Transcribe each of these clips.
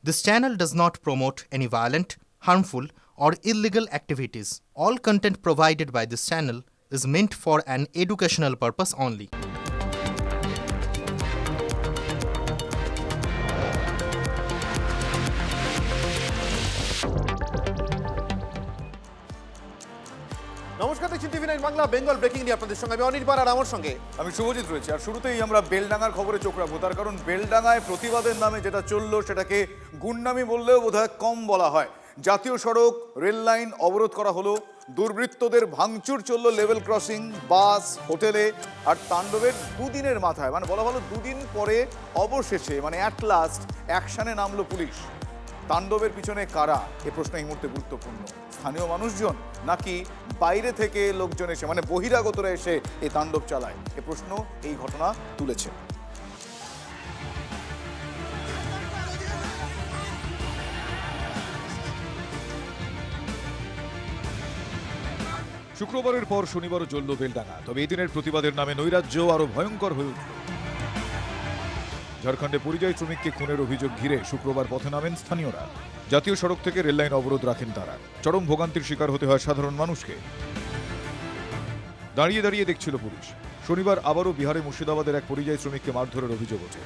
This channel does not promote any violent, harmful, or illegal activities. All content provided by this channel is meant for an educational purpose only. নমস্কার, দেখছেন টিভি9 Bangla Bengal breaking নিয়ে আপনাদের সঙ্গে আমি অনির্বাণ আর আমার সঙ্গে আমি শুভজিৎ রয়েছি। আর শুরুতেই আমরা বেলডাঙ্গার খবরে চোখ রাখবো, তার কারণ বেলডাঙ্গায় প্রতিবাদের নামে যেটা চললো সেটাকে গুন্ডামি বললেও বোধহয় কম বলা হয়। জাতীয় সড়ক, রেল লাইন অবরোধ করা হলো, দুর্বৃত্তদের ভাঙচুর চললো লেভেল ক্রসিং, বাস, হোটেলে। আর তাণ্ডবের দুদিনের মাথায়, মানে বলা ভালো দুদিন পরে অবশেষে অ্যাট লাস্ট অ্যাকশনে নামলো পুলিশ। তাণ্ডবের পিছনে কারা, এ প্রশ্ন এই মুহূর্তে গুরুত্বপূর্ণ। স্থানীয় মানুষজন নাকি বাইরে থেকে লোকজন এসে বহিরাগতরা এসে এই তাণ্ডব চালায়, এ প্রশ্ন এই ঘটনা তুলেছে। শুক্রবারের পর শনিবারও জ্বলল বেলডাঙ্গা। তবে এই দিনের প্রতিবাদের নামে নৈরাজ্য আরো ভয়ঙ্কর হয়ে উঠল। ঝাড়খণ্ডে পরিযায়ী শ্রমিককে খুনের অভিযোগ ঘিরে শুক্রবার পথে নামেন স্থানীয়রা। জাতীয় সড়ক থেকে রেললাইন অবরোধ রাখেন তারা। চরম ভোগান্তির শিকার হতে হয় সাধারণ মানুষকে। দাঁড়িয়ে দাঁড়িয়ে দেখছিল পুলিশ। শনিবার আবারও বিহারে মুর্শিদাবাদের এক পরিযায়ী শ্রমিককে মারধরের অভিযোগ ওঠে।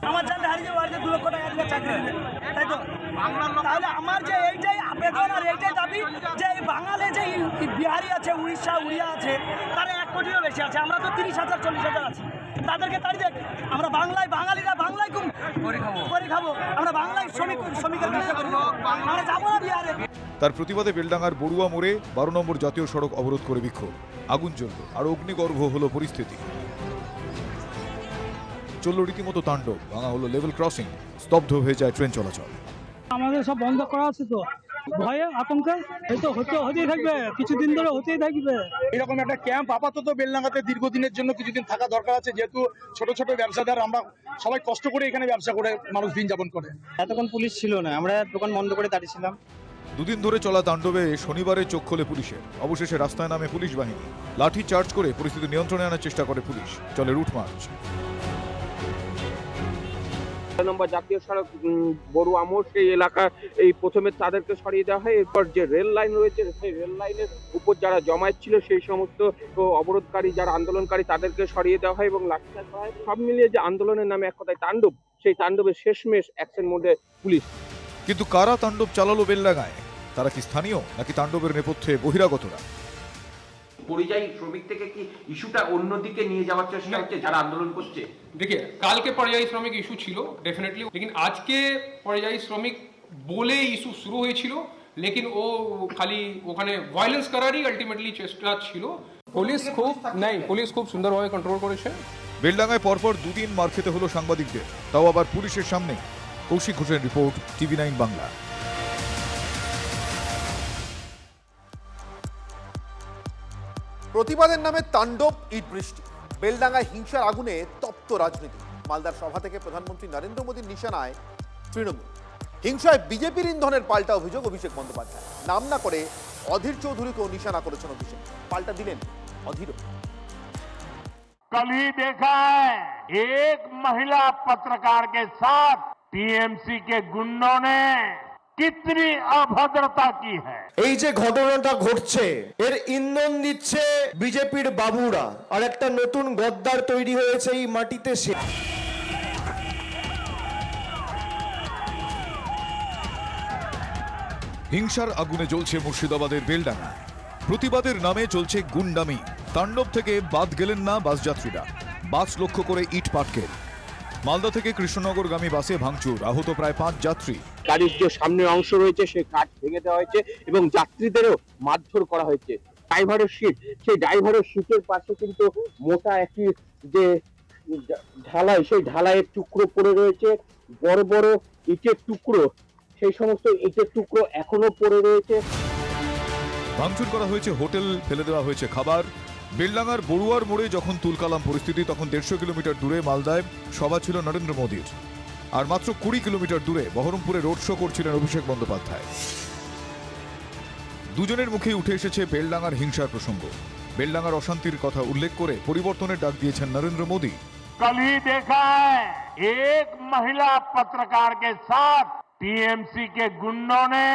আমার জানলে হারিয়ে বাড়িতে 2 লক্ষ টাকা দিয়ে চাকরি দিবে, তাই তো? তাহলে আমার যে এইটাই আবেদন আর এইটাই দাবি যে এই বাঙালি যে বিহারি আছে, উড়িয়া আছে, তারা 1 কোটিরও বেশি আছে। আমরা তো 30,000 40,000 আছি। তাদেরকে তাড়িয়ে দেখ। আমরা বাঙালিরা বাংলায় করে খাবো। আমরা বাংলায় শ্রমিকের ব্যবসা করবো। আমরা যাবো না বিহারে। তার প্রতিবাদে বেলডাঙ্গার বড়ুয়া মোড়ে 12 নম্বর জাতীয় সড়ক অবরোধ করে বিক্ষোভ। আগুন জ্বলল আর অগ্নিগর্ভ হলো পরিস্থিতি। চলল রীতিমতো তাণ্ডব, ভাঙা হলো লেভেল ক্রসিং, স্তব্ধ হয়ে যায় ট্রেন চলাচল। আমাদের সব বন্ধ করা আছে তো, ভয়ে আতঙ্কে এই তো হতেই থাকবে, কিছুদিন ধরে হতেই থাকবে। এরকম একটা ক্যাম্প আপাতত বেলডাঙ্গাতে দীর্ঘদিনের জন্য কিছুদিন থাকা দরকার আছে, যেহেতু ছোট ছোট ব্যবসাদার আমরা সবাই কষ্ট করে এখানে ব্যবসা করে মানুষ দিন যাপন করে। এতক্ষণ পুলিশ ছিল না, আমরা দোকান বন্ধ করে দাঁড়িয়েছিলাম। দুদিন ধরে চলা তাণ্ডবে শনিবারে চোখ খোলে পুলিশের। অবশেষে রাস্তায় নামে পুলিশ বাহিনী। লাঠি চার্জ করে পরিস্থিতি নিয়ন্ত্রণে আনার চেষ্টা করে পুলিশ। চলে রুট মার্চ। নম্বর জাতীয় সড়ক বড়ুয়া মোড়, সেই এলাকা এই প্রথমে তাদেরকে সরিয়ে দেওয়া হয়। এরপর যে রেল লাইন রয়েছে সেই রেল লাইনের উপর যারা জমায়েত ছিল সেই সমস্ত অবরোধকারী, যারা আন্দোলনকারী, তাদেরকে সরিয়ে দেওয়া হয় এবং লাঠিচার্জ করা হয়। সব মিলিয়ে যে আন্দোলনের নামে এক কথায় তাণ্ডব, সেই তাণ্ডবের শেষমেশ অ্যাকশন মোডে পুলিশ। কিন্তু কারা তাণ্ডব চালালো বেলডাঙ্গায়? তারা কি স্থানীয় নাকি তাণ্ডবের নেপথ্যে বহিরাগতরা? পরিযায়ী শ্রমিক থেকে কি ইস্যুটা অন্যদিকে নিয়ে যাওয়ার চেষ্টা হচ্ছে যারা আন্দোলন করছে? देखिए, काल के परिযায়ী শ্রমিক ইস্যু ছিল डेफिनेटली, लेकिन आज के परिযায়ী শ্রমিক বলে ইস্যু শুরু হয়েছিল, लेकिन ও খালি ওখানে ভায়োলেন্স করারই আলটিমেটলি চেষ্টা ছিল। পুলিশ খুব সুন্দরভাবে কন্ট্রোল করেছে। বেলডাঙ্গায় পরপর দুদিন মার খেতে হলো সাংবাদিকদের, তাও আবার পুলিশের সামনে। কৌশিক ঘোষের রিপোর্ট, টিভি9 বাংলা। প্রতিবাদের নামে তাণ্ডব, ইট বৃষ্টি। বেলডাঙ্গায় হিংসার আগুনে তপ্ত রাজনীতি। মালদার সভা থেকে প্রধানমন্ত্রী নরেন্দ্র মোদীর নিশানায় তৃণমূল। হিংসায় বিজেপির ইন্ধনের পাল্টা অভিযোগ অভিষেক বন্দ্যোপাধ্যায়। নাম না করে অধীর চৌধুরীকেও নিশানা করেছেন অভিষেক। পাল্টা দিলেন অধীর। कल ही देखा है, एक महिला पत्रकार के साथ टीएमसी के गुंडों ने कितनी अभद्रता की है। এই যে ঘটনাটা ঘটছে, এর ইন্ধন দিচ্ছে বিজেপির বাবুরা। আর একটা নতুন গদ্দার তৈরি হয়েছে এই মাটিতে। হিংসার আগুনে জ্বলছে মুর্শিদাবাদের বেলডাঙ্গা। প্রতিবাদের নামে চলছে গুন্ডামি। তাণ্ডব থেকে বাদ গেলেন না বাসযাত্রীরা। বাস লক্ষ্য করে ইট পাটকেল। মালদা থেকে কৃষ্ণনগরগামী বাসে ভাঙচুর, আহত প্রায় 5 যাত্রী। গাড়ির যে সামনের অংশ রয়েছে সেই কাঠ ভেঙে দেওয়া হয়েছে এবং যাত্রীদেরও মারধর করা হয়েছে। ড্রাইভারের সিট, সেই ড্রাইভারের সিটের পাশে কিন্তু মোটা একটি যে ঢালাই, সেই ঢালাইয়ের টুকরো পড়ে রয়েছে। বড় বড় ইটের টুকরো, সেই সমস্ত ইটের টুকরো এখনো পড়ে রয়েছে। ভাঙচুর করা হয়েছে হোটেল, ফেলে দেওয়া হয়েছে খাবার। বেলডাঙ্গার বড়ুয়ার মোড়ে যখন তুলকালাম পরিস্থিতি, তখন 150 কিলোমিটার দূরে মালদায় সভা ছিল নরেন্দ্র মোদীর। আর মাত্র 20 কিলোমিটার দূরে বহরমপুরে রোড শো করছিলেন অভিষেক বন্দ্যোপাধ্যায়। দুজনের মুখেই উঠে এসেছে বেলডাঙ্গার হিংসার প্রসঙ্গ। বেলডাঙ্গার অশান্তির কথা উল্লেখ করে পরিবর্তনের ডাক দিয়েছেন নরেন্দ্র মোদী। कल ही देखा है एक महिला पत्रकार के साथ टीएमसी के गुंडों ने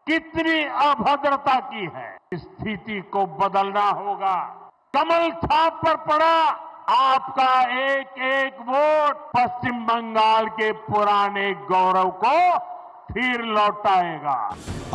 कितनी अभद्रता की है। स्थिति को बदलना होगा। कमल छाप पर पड़ा आपका एक एक वोट पश्चिम बंगाल के पुराने गौरव को फिर लौटाएगा।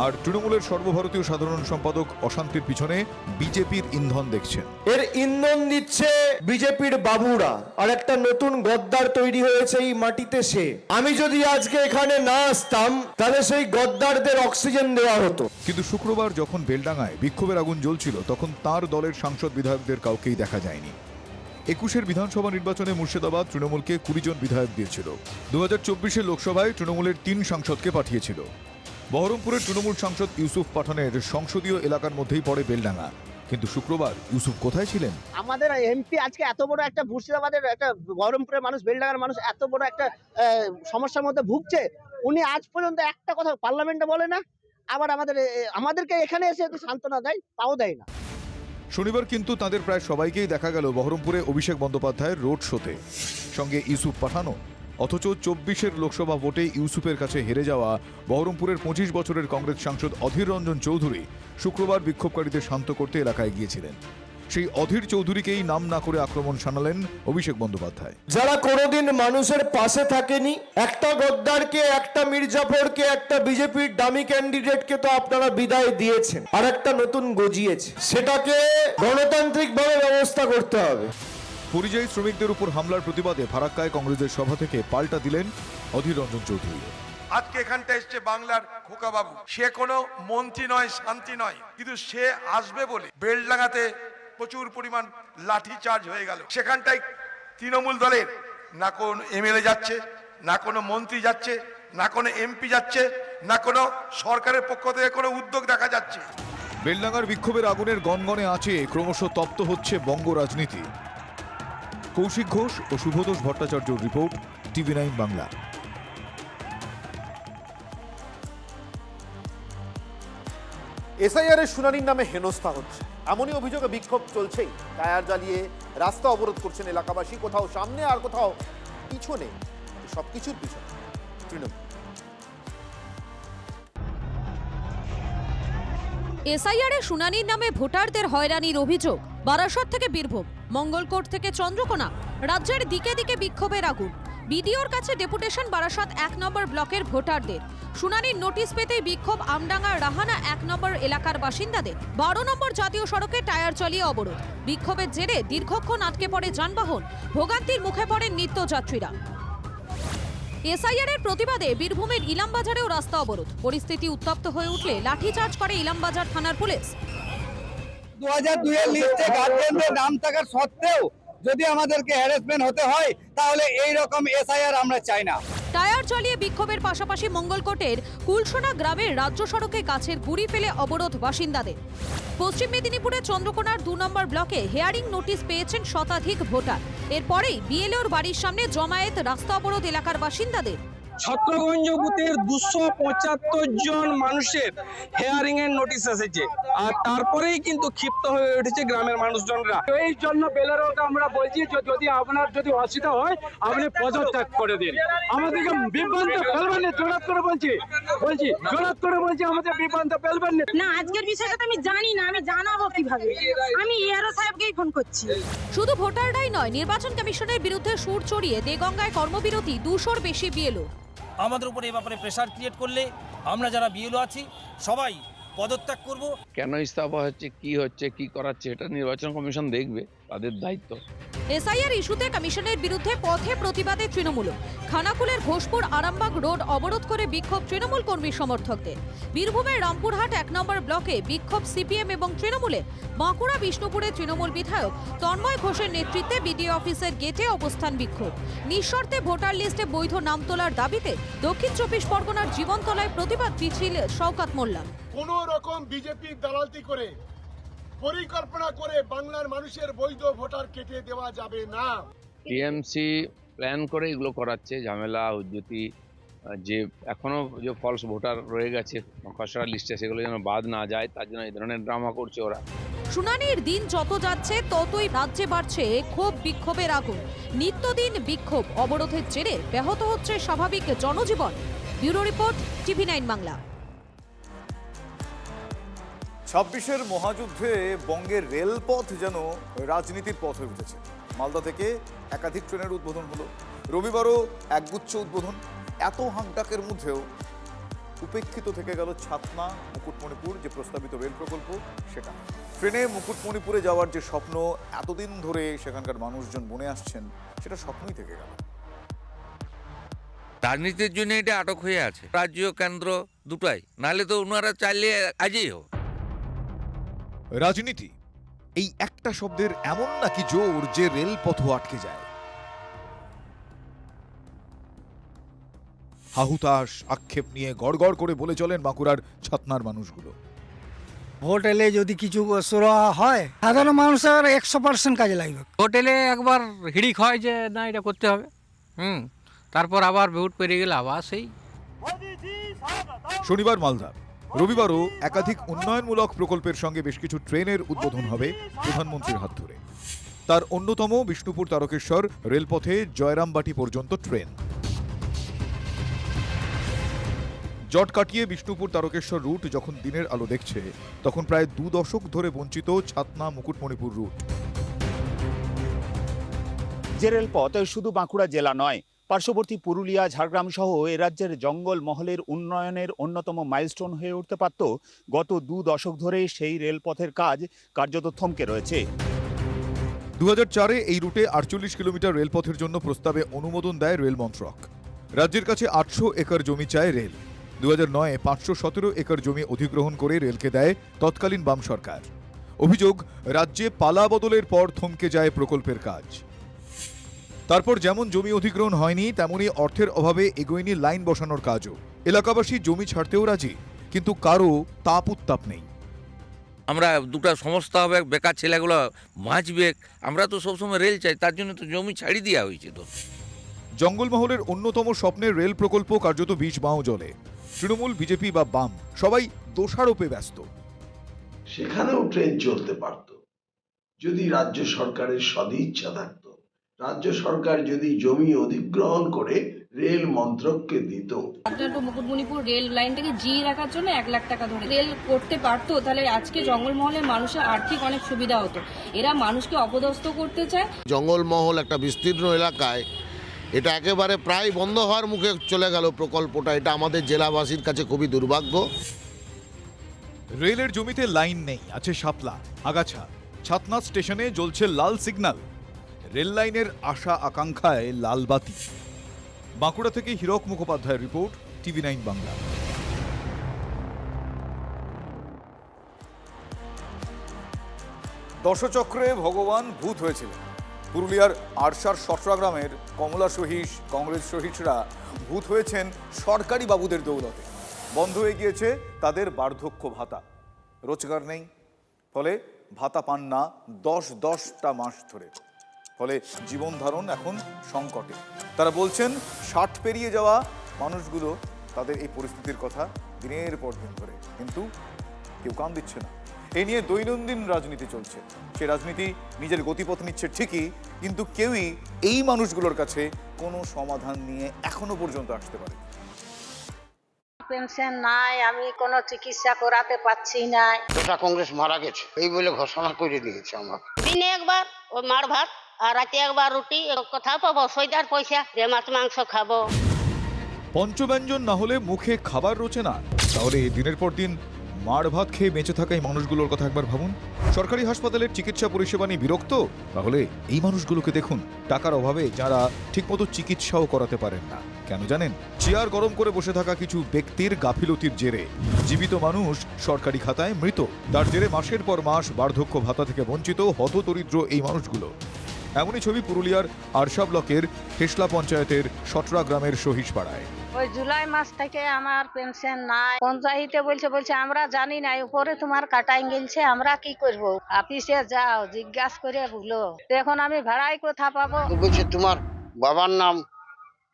আর তৃণমূলের সর্বভারতীয় সাধারণ সম্পাদক অশান্তির পিছনে বিজেপির ইন্ধন দেখছেন। এর ইন্ধন দিচ্ছে বিজেপির বাবুরা, আর একটা নতুন গদ্দার তৈরি হয়েছে এই মাটিতে সে। আমি যদি আজকে এখানে না আসতাম তাহলে সেই গদ্দারদের অক্সিজেন দেওয়া হতো। কিন্তু শুক্রবার যখন বেলডাঙ্গায় বিক্ষোভের আগুন জ্বলছিল তখন তার দলের সাংসদ বিধায়কদের কাউকেই দেখা যায়নি। 21 বিধানসভা নির্বাচনে মুর্শিদাবাদ তৃণমূলকে 20 জন বিধায়ক দিয়েছিল। 2024 লোকসভায় তৃণমূলের 3 সাংসদকে পাঠিয়েছিল। বহরমপুরের তৃণমূল সাংসদ ইউসুফ পাঠানের সংসদীয় এলাকার মধ্যেই পড়ে বেলডাঙ্গা, কিন্তু শুক্রবার ইউসুফ কোথায় ছিলেন? আমাদের এমপি আজকে এত বড় একটা মুর্শিদাবাদের একটা বহরমপুরের মানুষ, বেলডাঙ্গার মানুষ এত বড় একটা সমস্যার মধ্যে ভুগছে, উনি আজ পর্যন্ত একটা কথা পার্লামেন্টে বলে না। আবার আমাদেরকে এখানে এসে সান্ত্বনা দেয়, তাও দেয় না। শনিবার কিন্তু তাদের প্রায় সবাইকেই দেখা গেল বহরমপুরে অভিষেক বন্দ্যোপাধ্যায়ের রোড শোতে, সঙ্গে ইউসুফ পাঠানও। অথচ 24 লোকসভা ভোটে ইউসুফের কাছে হেরে যাওয়া বহরমপুরের 25 বছরের কংগ্রেস সাংসদ অধীর রঞ্জন চৌধুরী শুক্রবার বিক্ষোভকারীদের শান্ত করতে এলাকায় গিয়েছিলেন। সেই অধীর চৌধুরীকেই নাম না করে আক্রমণ শানালেন অভিষেক বন্দ্যোপাধ্যায়। যারা কোনোদিন মানুষের পাশে থাকেনি, একটা গদ্দারকে, একটা মির্জাফরকে, একটা বিজেপির দামি ক্যান্ডিডেটকে তো আপনারা বিদায় দিয়েছেন, আর একটা নতুন গজিয়েছে, সেটাকে গণতান্ত্রিকভাবে ব্যবস্থা করতে হবে। পরিযায়ী শ্রমিকদের উপর হামলার প্রতিবাদে ফারাক্কায় কংগ্রেসের সভা থেকে পাল্টা দিলেন অধীর রঞ্জন চৌধুরী। আজকে এখানটা এসছে বাংলার খোকাবাবু, সে কোনো মন্ত্রী নয়, শান্তি নয়, কিন্তু সে আসবে বলে বেলডাঙ্গাতে প্রচুর পরিমাণ লাঠি চার্জ হয়ে গেল। সেখানটায় তৃণমূল দলের না কোন এমএলএ যাচ্ছে, না কোনো মন্ত্রী যাচ্ছে, না কোনো এমপি যাচ্ছে, না কোনো সরকারের পক্ষ থেকে কোনো উদ্যোগ দেখা যাচ্ছে। বেলডাঙ্গার বিক্ষোভের আগুনের গনগনে আঁচে ক্রমশ তপ্ত হচ্ছে বঙ্গ রাজনীতি। কৌশিক ঘোষ ও শুভতোষ ভট্টাচার্যর রিপোর্ট, টিভি9 বাংলা। এসআইআর এর শুনানির নামে হেনস্থা হচ্ছে, এমনই অভিযোগে বিক্ষোভ চলছেই। টায়ার জ্বালিয়ে রাস্তা অবরোধ করছেন এলাকাবাসী, কোথাও সামনে আর কোথাও পিছনে। সবকিছুর পিছনে তৃণমূল। এসআইআর এর শুনানির নামে ভোটারদের হয়রানির অভিযোগ। বারাসত থেকে বীরভূম, মঙ্গলকোট থেকে চন্দ্রকোনা, রাজ্যের দিকে দিকে বিক্ষোভের আগুন। বিডিওর কাছে ডেপুটেশন বারাসত 1 নম্বর ব্লকের ভোটারদের। শুনানির নোটিশ পেতেই বিক্ষোভ আমডাঙ্গার রাহানা 1 নম্বর এলাকার বাসিন্দাদের। 12 নম্বর জাতীয় সড়কে টায়ার চালিয়ে অবরোধ। বিক্ষোভের জেরে দীর্ঘক্ষণ আটকে পড়ে যানবাহন, ভোগান্তির মুখে পড়েন নিত্যযাত্রীরা। এসআইআর এর প্রতিবাদে বীরভূমের ইলামবাজারেও রাস্তা অবরোধ। পরিস্থিতি উত্তপ্ত হয়ে উঠলে লাঠিচার্জ করে ইলামবাজার থানার পুলিশ। 2002 এর লিস্টে গার্জেনদের নাম থাকার সত্ত্বেও যদি আমাদেরকে হ্যারাসমেন্ট হতে হয় তাহলে এই রকম এসআইআর আমরা চাই না। টায়ার চালিয়ে বিক্ষোভের পাশাপাশি মঙ্গলকোটের কুলসোনা গ্রামের রাজ্য সড়কে গাছের গুড়ি ফেলে অবরোধ বাসিন্দাদের। পশ্চিম মেদিনীপুরের চন্দ্রকোনার 2 নম্বর ব্লকে হিয়ারিং নোটিশ পেয়েছেন শতাধিক ভোটার। এরপরেই বিএলওর বাড়ির সামনে জমায়েত, রাস্তা অবরোধ এলাকার বাসিন্দাদের। ছত্রগঞ্জ বুথের 275 জন মানুষের হেয়ারিং এর নোটিশ এসেছে, আর তারপরেই কিন্তু ক্ষিপ্ত হয়ে উঠেছে গ্রামের মানুষজনরা। এই জন্য বেলারোকে আমরা বলছি যদি আপনার অসুবিধা হয় আপনি পদত্যাগ করে দিন, আমাদেরকে বিভ্রান্ত ফেলবেন না। জোরাত করে বলছি আমাদের বিভ্রান্ত ফেলবেন না। আজকের বিষয়টা তো আমি জানি না, আমি জানাবো কিভাবে? আমি এআরও সাহেবকেই ফোন করছি। শুধু ভোটাররাই নয়, নির্বাচন কমিশনের বিরুদ্ধে সুর চড়িয়ে দেগঙ্গায় কর্মবিরতি 200-র বেশি বিএলও। আমাদের উপরে এই ব্যাপারে প্রেসার ক্রিয়েট করলে আমরা যারা বিএলও আছি সবাই পদত্যাগ করব। কেন ইস্তফা হচ্ছে, কি করাচ্ছে, এটা নির্বাচন কমিশন দেখবে, তাদের দায়িত্ব। এসআইআর ইস্যুতে কমিশনের বিরুদ্ধে পথে প্রতিবাদে তৃণমূল। খানাকুলের ঘোষপুর আরামবাগ রোড অবরোধ করে বিক্ষোভ তৃণমূল কর্মী সমর্থকদের। বীরভূমের রামপুরহাট 1 নম্বর ব্লকে বিক্ষোভ সিপিএম এবং তৃণমূলের। বাঁকুড়া বিষ্ণুপুরে তৃণমূল বিধায়ক তন্ময় ঘোষের নেতৃত্বে বিডিও অফিসের গেটে অবস্থান বিক্ষোভ। নিঃশর্তে ভোটার লিস্টে বৈধ নাম তোলার দাবিতে দক্ষিণ 24 পরগনার জীবনতলায় প্রতিবাদ মিছিল শওকত মোল্লা। কোন রকম বিজেপির দালালি করে, পরিকল্পনা করে বাংলার মানুষের বৈধ ভোটার কেটে দেওয়া যাবে না। টিএমসি প্ল্যান করে এগুলো করাচ্ছে, ঝামেলা হুজ্জতি, যে এখনো যে ফলস ভোটার রয়ে গেছে খসড়া লিস্টে সেগুলো যেন বাদ না যায়, তার জন্য এই ধরনের ড্রামা করছে ওরা। শুনানির দিন যত যাচ্ছে ততই রাজ্যে বাড়ছে ক্ষোভ বিক্ষোভের আগুন। নিত্যদিন বিক্ষোভ অবরোধের জেরে ব্যাহত হচ্ছে স্বাভাবিক জনজীবন। Bureau report, TV9 Bangla. 26-এর মহাযুদ্ধে বঙ্গের রেলপথ যেন রাজনীতির পথ হয়ে উঠেছে। মালদা থেকে একাধিক ট্রেনের উদ্বোধন হলো, রবিবারও একগুচ্ছ উদ্বোধন। এত হাঁকডাকের মধ্যেও উপেক্ষিত থেকে গেল ছাতনা মুকুটমণিপুর যে প্রস্তাবিত রেল প্রকল্প, সেটা। ট্রেনে মুকুটমণিপুরে যাওয়ার যে স্বপ্ন এতদিন ধরে সেখানকার মানুষজন বনে আসছেন, সেটা স্বপ্নই থেকে গেল। রাজনীতির জন্য এটা আটক হয়ে আছে, রাজ্য কেন্দ্র দুটাই, নাহলে তো ওনারা চাইলে আজই হোক। রাজনীতি এই একটা শব্দের এমন নাকি জোর যে রেলপথও আটকে যায়। হাহুতাশ আক্ষেপ নিয়ে গড়গড় করে বলে চলেন বাঁকুড়ার ছাতনার মানুষগুলো। হোটেলে যদি কিছু সুরাহা হয়, সাধারণ মানুষের 100% কাজে লাগবে। হোটেলে একবার হিড়িক হয় যে না এটা করতে হবে, তারপর আবার ভোট পেরিয়ে গেলে আবার সেই। শনিবার মালদা, রবিবারও একাধিক উন্নয়নমূলক প্রকল্পের সঙ্গে বেশ কিছু ট্রেনের উদ্বোধন হবে প্রধানমন্ত্রীর হাত ধরে। তার অন্যতম বিষ্ণুপুর তারকেশ্বর রেলপথে জয়রামবাটি পর্যন্ত ট্রেন। জট কাটিয়ে বিষ্ণুপুর তারকেশ্বর রুট যখন দিনের আলো দেখছে, তখন প্রায় 2 দশক ধরে বঞ্চিত ছাতনা মুকুটমণিপুর রুট। যে রেলপথ শুধু বাঁকুড়া জেলা নয়, পার্শ্ববর্তী পুরুলিয়া, ঝাড়গ্রাম সহ এ রাজ্যের জঙ্গল মহলের উন্নয়নের অন্যতম মাইলস্টোন হয়ে উঠতে পারত, গত 2 দশক ধরে সেই রেলপথের কাজ কার্যত থমকে রয়েছে। 2004-এ এই রুটে 48 কিলোমিটার রেলপথের জন্য প্রস্তাবে অনুমোদন দেয় রেল মন্ত্রক। রাজ্যের কাছে 800 একর জমি চায় রেল। 2009-এ 517 একর জমি অধিগ্রহণ করে রেলকে দেয় তৎকালীন বাম সরকার। অভিযোগ, রাজ্যে পালা বদলের পর থমকে যায় প্রকল্পের কাজ। তারপর যেমন জমি অধিগ্রহণ হয়নি, তেমনি অর্থের অভাবে এগোয়নি লাইন বসানোর কাজও। এলাকাবাসী জমি ছাড়তেও রাজি, কিন্তু কারো তাপ উত্তাপ নেই। আমরা দুটা সংস্থা হবে, বেকার ছেলেগুলো বাঁচবে, আমরা তো সবসময় রেল চাই, তার জন্য তো জমি ছাড়ি দেওয়া হয়েছে। তো জঙ্গলমহলের অন্যতম স্বপ্নের রেল প্রকল্প কার্যত বিষ বাঁও জলে। তৃণমূল, বিজেপি বা বাম সবাই দোষারোপে ব্যস্ত। সেখানেও ট্রেন চলতে পারত যদি রাজ্য সরকারের সদিচ্ছা থাকত। রাজ্য সরকার যদি জমি অধিগ্রহণ করে রেল মন্ত্রককে দিত। মুকুটমণিপুর রেল লাইনটাকে জিয়ে রাখার জন্য 1 লাখ টাকা ধরে রেল করতে পারতো, তাহলে আজকে জঙ্গলমহলের মানুষের আর্থিক অনেক সুবিধা হতো। এরা মানুষকে অপদস্থ করতে চায়। জঙ্গলমহল একটা বিস্তীর্ণ এলাকায়, এটা একেবারে প্রায় বন্ধ হওয়ার মুখে চলে গেল প্রকল্পটা। এটা আমাদের জেলাবাসীর কাছে খুবই দুর্ভাগ্য। রেলের জমিতে লাইন নেই, আছে শাপলা, আগাছা। ছাতনা স্টেশনে জ্বলছে লাল সিগন্যাল। রেল লাইনের আশা আকাঙ্ক্ষায় লাল বাতি। বাঁকুড়া থেকে হীরক মুখোপাধ্যায়ের রিপোর্ট, TV9 বাংলা। দশচক্রে ভগবান ভূত হয়েছিলেন। পুরুলিয়ার আরশার সটরা গ্রামের কমলা সহিস কংগ্রেস সহিসরা ভূত হয়েছেন সরকারি বাবুদের দৌলতে। বন্ধ হয়ে গিয়েছে তাদের বার্ধক্য ভাতা, রোজগার নেই, ফলে ভাতা পান না 10-10টা মাস ধরে। ফলে জীবন ধারণ এখন সংকটে। তারা বলছেন 60 পেরিয়ে যাওয়া মানুষগুলো তাদের এই পরিস্থিতির কথা দিনের পর দিন ধরে, কিন্তু কেউ কান দিচ্ছে না। এই নিয়ে দৈনন্দিন রাজনীতি চলছে। সে রাজনীতি নিজের গতিপথ নিচ্ছে ঠিকই, কিন্তু কেউই এই মানুষগুলোর কাছে কোনো সমাধান নিয়ে এখনো পর্যন্ত আসতে পারে। পেনশন নাই, আমি কোনো চিকিৎসা করাতে পাচ্ছি না। এটা কংগ্রেস মারা গেছে এই বলে ঘোষণা করে দিয়েছে আমাকে। দিনে একবার ওই মার ভাত আর রাতে একবার রুটি। কোথাও পাবো সইদার পয়সা যে মাছ মাংস খাবো? পঞ্চব্যঞ্জন না হলে মুখে খাবার রোচে না, তাহলে দিনের পর দিন মার ভাত খেয়ে বেঁচে থাকা এই মানুষগুলোর কথা একবার ভাবুন। সরকারি হাসপাতালের চিকিৎসা পরিষেবা নিয়ে বিরক্ত? তাহলে এই মানুষগুলোকে দেখুন। টাকার অভাবে যারা ঠিকমতো চিকিৎসাও করাতে পারেন না। কেন জানেন? চেয়ার গরম করে বসে থাকা কিছু ব্যক্তির গাফিলতির জেরে জীবিত মানুষ সরকারি খাতায় মৃত। তার জেরে মাসের পর মাস বার্ধক্য ভাতা থেকে বঞ্চিত হতদরিদ্র এই মানুষগুলো। এমনই ছবি পুরুলিয়ার আরশা ব্লকের হেসলা পঞ্চায়েতের সটরা গ্রামের সহিসপাড়ায়। ওই জুলাই মাস থেকে আমার পেনশন নাই। পঞ্চায়েতে বলছে আমরা জানি না, উপরে তোমার কাটাই গেলছে, আমরা কি করব? অফিসে যাও, জিজ্ঞাসা করে বলো। এখন আমি ভাড়াই কোথা পাবো? বলছে তোমার বাবার নাম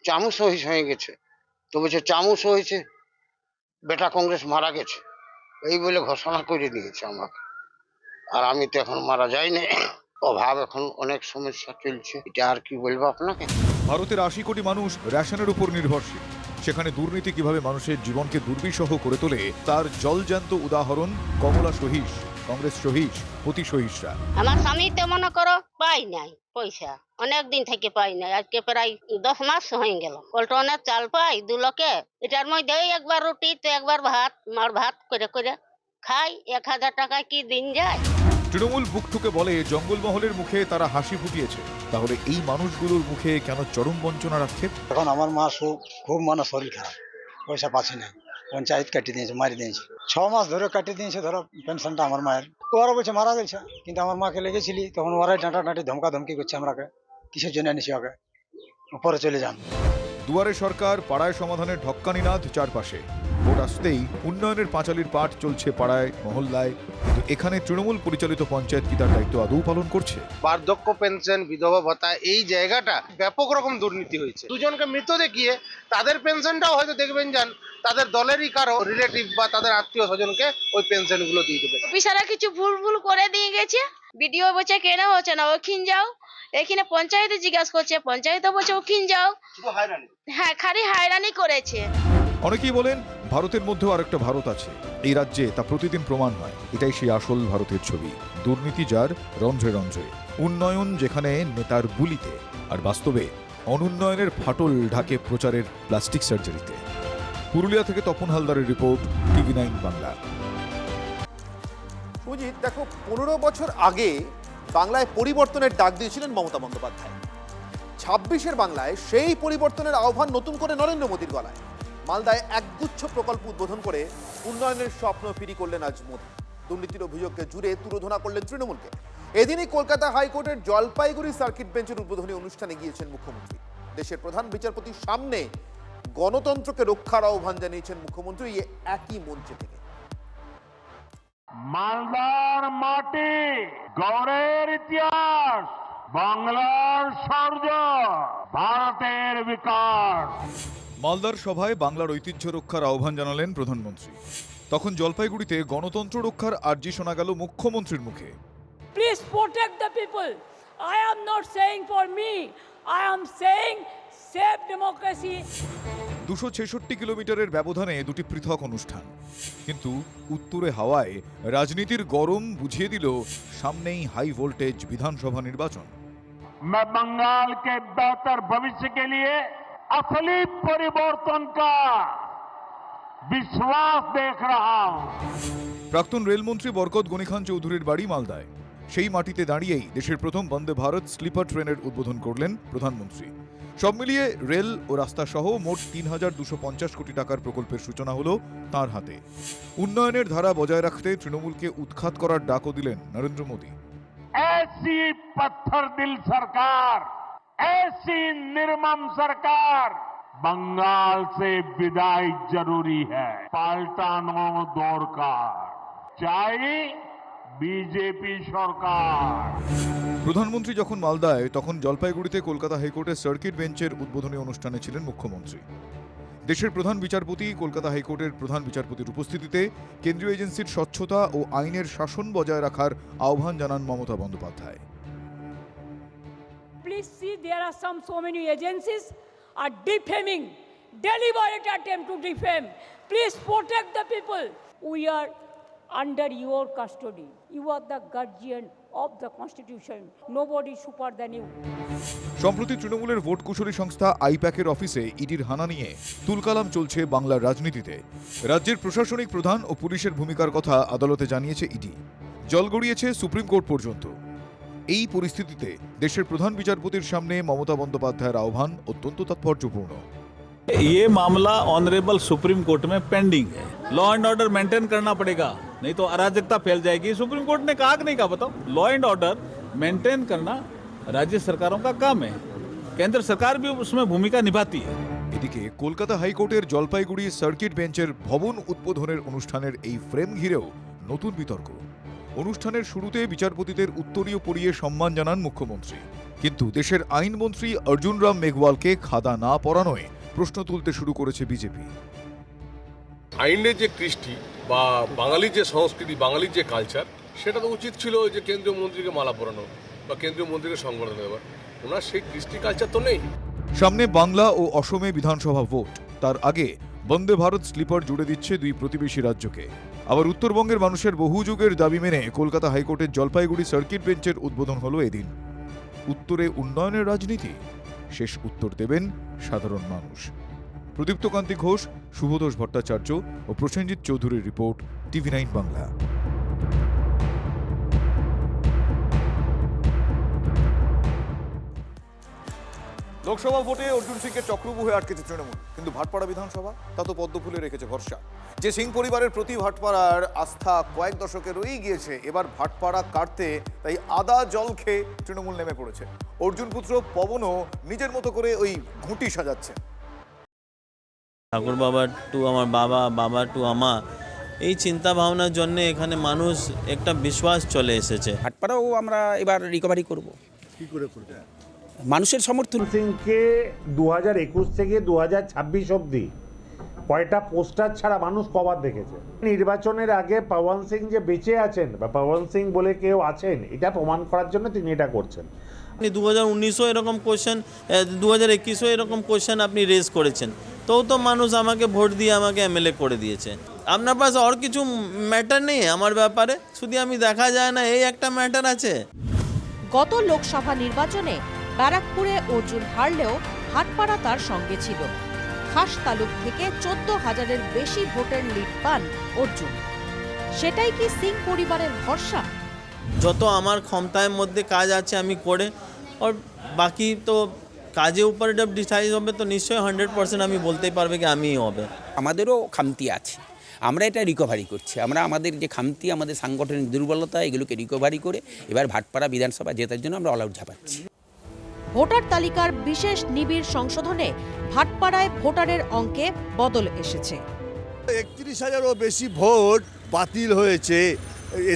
চামু সহিস হয়ে গেছে। তো বলছে চামু হয়েছে, বেটা কংগ্রেস মারা গেছে এই বলে ঘোষণা করে দিয়েছে আমাকে। আর আমি তো এখন মারা যাইনি, অভাব এখন অনেক সমস্যা চলছে, এটা আর কি বলবো আপনাকে। ভারতের 80 কোটি মানুষ রেশনের উপর নির্ভরশীল। সেখানে দুর্নীতি কিভাবে মানুষের জীবনকে দুর্বিষহ করে তোলে তার জলজ্যান্ত উদাহরণ কমলা সহিস, কংগ্রেস সহিস, প্রতি সহিসরা। আমার স্বামী তো মনে করো পাই নাই পয়সা, অনেক দিন থেকে পাই নাই, আজকে প্রায় 10 মাস হয়ে গেল। পল্টনের চাল পাই 2 লোকে, এটার মধ্যে একবার রুটি তো একবার ভাত, মার ভাত করে করে খাই। 1000 টাকায় কি দিন যায়? তৃণমূল বুক ঠুকে বলে জঙ্গলমহলের মুখে তারা হাসি ফুটিয়েছে, তাহলে এই মানুষগুলোর মুখে কেন চরম বঞ্চনার আক্ষেপ? এখন আমার মা খুব মানে শরীর খারাপ, পয়সা পাচ্ছে না, পঞ্চায়েত কাটিয়ে দিয়েছে, মারি দিয়েছে। 6 মাস ধরে কাটিয়ে দিয়েছে ধরো পেনশনটা আমার মায়ের। ওরা বলছে মারা গেছে, কিন্তু আমার মাকে লেগেছিলি তখন ওরাই ডাঁটাডাঁটি ধমকাধমকি করছে আমরাকে, কিসের জন্য এনেছি ওকে, উপরে চলে যান। দুয়ারে সরকার, পাড়ায় সমাধানের ঢক্কানিনাদ চারপাশে। ভোট আসতেই উন্নয়নের পাঁচালির পাঠ চলছে পাড়ায় মহল্লায়, কিন্তু এখানে তৃণমূল পরিচালিত পঞ্চায়েত কি তার দায়িত্ব আদৌ পালন করছে? বার্ধক্য পেনশন, বিধবা ভাতা, এই জায়গাটা ব্যাপক রকম দুর্নীতি হয়েছে। দুজনকে মৃত দেখিয়ে তাদের পেনশনটাও হয়তো দেখবেন যান তাদের দলেরই কারো রিলেটিভ বা তাদের আত্মীয় স্বজনকে ওই পেনশন গুলো দিয়ে দেবে। অফিসাররা কিছু ভুল করে দিয়ে গেছে, বিডিও বলছে কেন হচ্ছে না, ওখানে যাও। এখানে পঞ্চায়েতে জিজ্ঞাসা করছে, পঞ্চায়েতে বলছে ওখানে যাও। হ্যাঁ, খালি হয়রানি করেছে। অনেকেই বলেন ভারতের মধ্যেও আরেকটা ভারত আছে, এই রাজ্যে তা প্রতিদিন প্রমাণ হয়। এটাই সেই আসল ভারতের ছবি, দুর্নীতি যার রন্ধ্রে রন্ধ্রে, উন্নয়ন যেখানে নেতার বুলিতে, আর বাস্তবে অনুন্নয়নের ফাটল ঢাকে প্রচারের প্লাস্টিক সার্জারিতে। পুরুলিয়া থেকে তপন হালদারের রিপোর্ট, TV9 বাংলা। সুজিত, দেখো 15 বছর আগে বাংলায় পরিবর্তনের ডাক দিয়েছিলেন মমতা বন্দ্যোপাধ্যায়। 26-এর বাংলায় সেই পরিবর্তনের আহ্বান নতুন করে নরেন্দ্র মোদীর গলায়। মালদায় একগুচ্ছ প্রকল্প উদ্বোধন করে উন্নয়নের স্বপ্ন ফিরি করলেন আজ মোদী। দুর্নীতির অভিযোগকে জুড়ে তুলোধনা করলেন তৃণমূলকে। এদিনই কলকাতা হাইকোর্টের জলপাইগুড়ি সার্কিট বেঞ্চের উদ্বোধনী অনুষ্ঠানে গিয়েছেন মুখ্যমন্ত্রী। দেশের প্রধান বিচারপতির সামনে গণতন্ত্রকে রক্ষার আহ্বান জানিয়েছেন মুখ্যমন্ত্রী একই মঞ্চে থেকে। মালদার মাটি, গৌড়ের ইতিহাস, বাংলার শৌর্য, ভারতের বিকাশ। মালদার সভায় বাংলার ঐতিহ্য রক্ষার আহ্বান জানালেন প্রধানমন্ত্রী। তখন জলপাইগুড়িতে গণতন্ত্র রক্ষার আর্জি শোনা গেল মুখ্যমন্ত্রীর মুখে। Please protect the people. I am not saying for me, I am saying save democracy. 266 কিলোমিটারের ব্যবধানে দুটি পৃথক অনুষ্ঠান, কিন্তু উত্তরে হাওয়ায় রাজনীতির গরম বুঝিয়ে দিল সামনেই হাই ভোল্টেজ বিধানসভা নির্বাচন। मैं बंगाल के बेहतर भविष्य के लिए असली परिवर्तन का विश्वास देख रहा हूं। প্রাক্তন রেলমন্ত্রী বরকত গনি খান চৌধুরীর বাড়ি মালদায়। সেই মাটিতে দাঁড়িয়েই দেশের প্রথম বন্দে ভারত স্লিপার ট্রেনের উদ্বোধন করলেন প্রধানমন্ত্রী। সব মিলিয়ে রেল ও রাস্তা সহ মোট 3250 কোটি টাকার প্রকল্পের সূচনা হলো তার হাতে। উন্নয়নের ধারা বজায় রাখতে তৃণমূলকে উৎখাত করার ডাকও দিলেন নরেন্দ্র মোদী। ऐसी पत्थर दिल सरकार, ऐसी निर्मम सरकार, बंगाल से विदाई जरूरी है। पाल्टानो दरकार, चाहे বিজেপি সরকার। প্রধানমন্ত্রী যখন মালদায়, তখন জলপাইগুড়িতে কলকাতা হাইকোর্টের সার্কিট বেঞ্চের উদ্বোধনী অনুষ্ঠানে ছিলেন মুখ্যমন্ত্রী। দেশের প্রধান বিচারপতি, কলকাতা হাইকোর্টের প্রধান বিচারপতির উপস্থিতিতে কেন্দ্রীয় এজেন্সির স্বচ্ছতা ও আইনের শাসন বজায় রাখার আহ্বান জানান Mamata Bandyopadhyay. Please see, there are so many agencies are defaming, deliberate attempt to defame. Please protect the people. We are under your custody. You are the guardian of the constitution. Nobody super than you. সম্প্রতি তৃণমূলের vote কুশলী সংস্থা আইপ্যাকের অফিসে ইডির হানা নিয়ে তুলকালাম চলছে বাংলার রাজনীতিতে। রাজ্যের প্রশাসনিক প্রধান ও পুলিশের ভূমিকার কথা আদালতে জানিয়েছে ইডি। জল গড়িয়েছে সুপ্রিম কোর্ট পর্যন্ত। এই পরিস্থিতিতে দেশের প্রধান বিচারপতির সামনে মমতা বন্দ্যোপাধ্যায়ের আহ্বান অত্যন্ত তাৎপর্যপূর্ণ। ये मामला ऑनरेबल सुप्रीम कोर्ट में पेंडिंग है। लॉ एंड ऑर्डर मेंटेन करना पड़ेगा, नहीं तो अराजकता फैल जाएगी। सुप्रीम कोर्ट ने कहा कि नहीं कहा बताओ? लॉ एंड ऑर्डर मेंटेन करना राज्य सरकारों का काम है, केंद्र सरकार भी उसमें भूमिका निभाती है। এদিকে কলকাতা হাইকোর্টের জলপাইগুড়ি সার্কিট বেঞ্চের ভবন উদ্বোধনের অনুষ্ঠানের এই ফ্রেম ঘিরেও নতুন বিতর্ক। অনুষ্ঠানের শুরুতে বিচারপতিদের উত্তরীয় পরিয়ে সম্মান জানান মুখ্যমন্ত্রী, কিন্তু দেশের আইনমন্ত্রী অর্জুন রাম মেঘওয়ালকে খাদা না পরানোয় প্রশ্ন তুলতে শুরু করেছে বিজেপি। আইনের যে কৃষ্টি বা বাঙালির যে সংস্কৃতি, বাঙালির যে কালচার, সেটা তো উচিত ছিল যে কেন্দ্রীয় মন্ত্রীকে মালা পরানো বা কেন্দ্রীয় মন্ত্রীকে সংবর্ধনা দেওয়ার। ওনার সেই কৃষ্টি কালচার তো নেই। সামনে বাংলা ও অসমে বিধানসভা ভোট, তার আগে বন্দে ভারত স্লিপার জুড়ে দিচ্ছে দুই প্রতিবেশী রাজ্যকে। আবার উত্তরবঙ্গের মানুষের বহু যুগের দাবি মেনে কলকাতা হাইকোর্টের জলপাইগুড়ি সার্কিট বেঞ্চের উদ্বোধন হলো এদিন। উত্তরে উন্নয়নের রাজনীতি, শেষ উত্তর দেবেন সাধারণ মানুষ। প্রদীপ্ত কান্তি ঘোষ, শুভতোষ ভট্টাচার্য ও প্রসেনজিৎ চৌধুরীর রিপোর্ট, TV9 বাংলা। লোকসভা ভোটে অর্জুন সিংকে চক্রব্যূহে আটকেছে তৃণমূল, কিন্তু ভাটপাড়া বিধানসভা তা তো পদ্ম ফুলে রেখেছে ভরসা। যে সিং পরিবারের প্রতি ভাটপাড়ার আস্থা কয়েক দশকে রয়েই গিয়েছে, এবার ভাটপাড়া কাটতে তাই আদা জল খেয়ে তৃণমূল নেমে পড়েছে। অর্জুন পুত্র পবনও নিজের মতো করে ওই ঘুঁটি সাজাচ্ছে। ঠাকুর বাবা টু আমার বাবা, বাবা টু আমা, এই চিন্তা ভাবনার জন্য এখানে মানুষ একটা বিশ্বাস চলে এসেছে। ভাটপাড়াও আমরা এবার রিকভারি করব। কি করে করবে? মানুষের সমর্থন। সিংকে 2021 থেকে 2026 অবধি কয়টা পোস্টার ছাড়া মানুষ কবার দেখেছে? নির্বাচনের আগে পবন সিং যে বেঁচে আছেন বা পবন সিং বলে কেউ আছেন, এটা প্রমাণ করার জন্য তিনি এটা করছেন। 2019-ও এরকম কোয়েশ্চেন, 2021-ও এরকম কোয়েশ্চেন আপনি রেজ করেছেন, তো মানুষ আমাকে ভোট দিয়ে আমাকে MLA করে দিয়েছে। আপনার পাশে আর কিছু ম্যাটার নেই আমার ব্যাপারে, শুধু আমি দেখা যায় না এই একটা ম্যাটার আছে। গত লোকসভা নির্বাচনে ব্যারাকপুরে অর্জুন হারলেও ভাটপাড়া তার সঙ্গে ছিল। খাস তালুক থেকে 14,000-এর বেশি ভোটের লিড পান অর্জুন। সেটাই কি সিং পরিবারের ভরসা? যত আমার ক্ষমতার মধ্যে কাজ আছে আমি করে, আর বাকি তো কাজের উপরে জব ডিসাইড হবে তো নিশ্চয়ই 100% আমি বলতেই পারবে কি আমিই হবে। আমাদেরও খামতি আছে, আমরা এটা রিকভারি করছি। আমরা আমাদের যে খামতি, আমাদের সাংগঠনিক দুর্বলতা, এগুলোকে রিকভারি করে এবার ভাটপাড়া বিধানসভা জেতার জন্য আমরা অল আউট ঝাঁপাচ্ছি। ভোটার তালিকার বিশেষ নিবিড় সংশোধনে ভাটপাড়ায় ভোটারের অঙ্কে বদল এসেছে। 31,000-ও বেশি ভোট বাতিল হয়েছে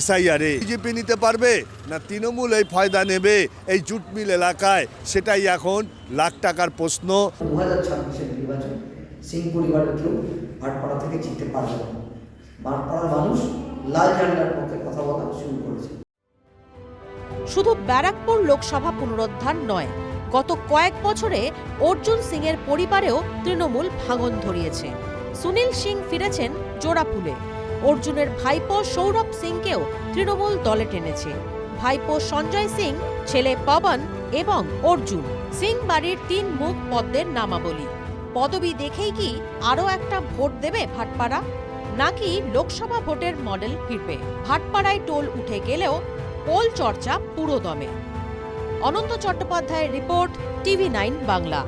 SIR-এ। বিজেপি নিতে পারবে না তৃণমূল এই ফায়দা নেবে এই জুট মিল এলাকায়, সেটাই এখন লাখ টাকার প্রশ্ন। 2026-এর নির্বাচন সিং পরিবারের কেউ ভাটপাড়া থেকে জিততে পারবে না। ভাটপাড়ার মানুষ লাল ঝান্ডার পক্ষে কথা বলা শুরু করেছে। শুধু ব্যারাকপুর লোকসভা পুনরুদ্ধার নয়, গত কয়েক বছরে অর্জুন সিংয়ের পরিবারেও তৃণমূল ভাঙন ধরিয়েছে। সুনীল সিং ফিরেছেন জোড়াফুলে। অর্জুনের ভাইপো সৌরভ সিংকেও তৃণমূল দলে টেনেছে। ভাইপো সঞ্জয় সিং, ছেলে পবন এবং অর্জুন সিং বাড়ির 3 মুখ পদ্মের নামাবলী। পদবি দেখেই কি আরও একটা ভোট দেবে ভাটপাড়া, নাকি লোকসভা ভোটের মডেল ফিরবে? ভাটপাড়ায় টোল উঠে গেলেও পোল চর্চা পুরোদমে। অনন্ত চট্টোপাধ্যায়ের রিপোর্ট, TV9 বাংলা।